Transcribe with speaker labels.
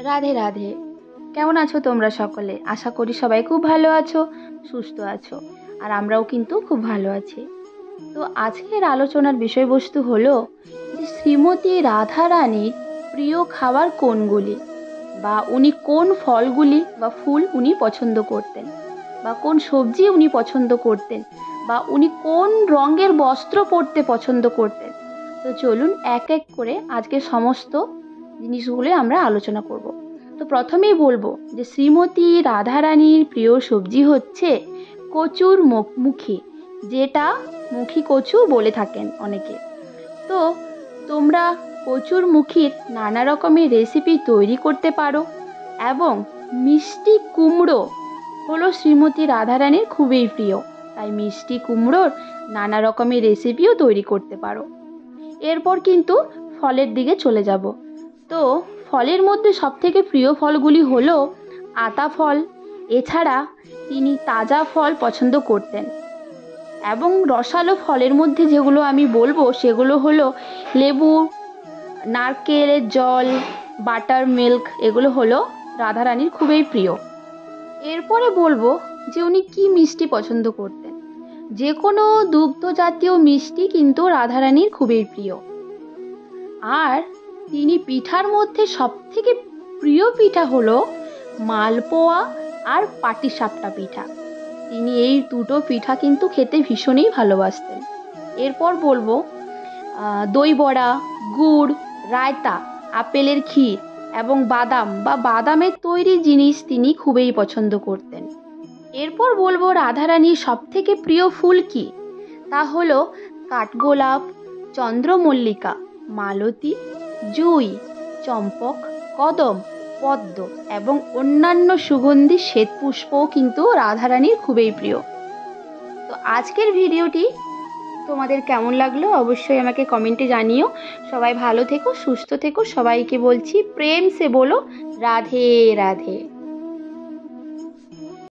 Speaker 1: রাধে রাধে। কেমন আছো তোমরা সকলে? আশা করি সবাই খুব ভালো আছো, সুস্থ আছো। আর আমরাও কিন্তু খুব ভালো আছি। তো আজকের আলোচনার বিষয়বস্তু হলো যে শ্রীমতী রাধারানীর প্রিয় খাবার কোনগুলি, বা উনি কোন ফলগুলি বা ফুল উনি পছন্দ করতেন, বা কোন সবজি উনি পছন্দ করতেন, বা উনি কোন রঙের বস্ত্র পরতে পছন্দ করতেন। তো চলুন এক এক করে আজকে সমস্ত জিনিসগুলো আমরা আলোচনা করব। তো প্রথমেই বলবো যে শ্রীমতী রাধারানীর প্রিয় সবজি হচ্ছে কচুর মুখী, যেটা মুখী কচু বলে থাকেন অনেকে। তো তোমরা কচুর মুখির নানা রকমের রেসিপি তৈরি করতে পারো, এবং মিষ্টি কুমড়ো হলো শ্রীমতী রাধারানীর খুবই প্রিয়, তাই মিষ্টি কুমড়োর নানা রকমের রেসিপিও তৈরি করতে পারো। এরপর কিন্তু ফলের দিকে চলে যাব। তো ফলের মধ্যে সবথেকে প্রিয় ফলগুলি হলো আতা ফল। এছাড়া তিনি তাজা ফল পছন্দ করতেন, এবং রসালো ফলের মধ্যে যেগুলো আমি বলবো সেগুলো হলো লেবু, নারকেলের জল, বাটার মিল্ক, এগুলো হলো রাধারানীর খুবই প্রিয়। এরপরে বলবো যে উনি কি মিষ্টি পছন্দ করতেন। যে কোনো দুগ্ধ জাতীয় মিষ্টি কিন্তু রাধারানীর খুবই প্রিয়। আর তিনি পিঠার মধ্যে সবথেকে প্রিয় পিঠা হলো মালপোয়া আর পাটিসাপটা পিঠা। তিনি এই দুটো পিঠা কিন্তু খেতে ভীষণই ভালোবাসতেন। এরপর বলবো দই বড়া, গুড়, রায়তা, আপেলের ক্ষীর এবং বাদাম বা বাদামের তৈরি জিনিস তিনি খুবই পছন্দ করতেন। এরপর বলবো রাধারানীর সবথেকে প্রিয় ফুল কি। তা হলো কাঠগোলাপ, চন্দ্রমল্লিকা, মালতী, জুঁই, চম্পক, কদম, পদ্ম এবং অন্যান্য সুগন্ধি শ্বেতপুষ্পও কিন্তু রাধারানীর খুবই প্রিয়। তো আজকের ভিডিওটি তোমাদের কেমন লাগলো অবশ্যই আমাকে কমেন্টে জানিও। সবাই ভালো থেকো, সুস্থ থেকো। সবাইকে বলছি প্রেম সে বলো রাধে রাধে।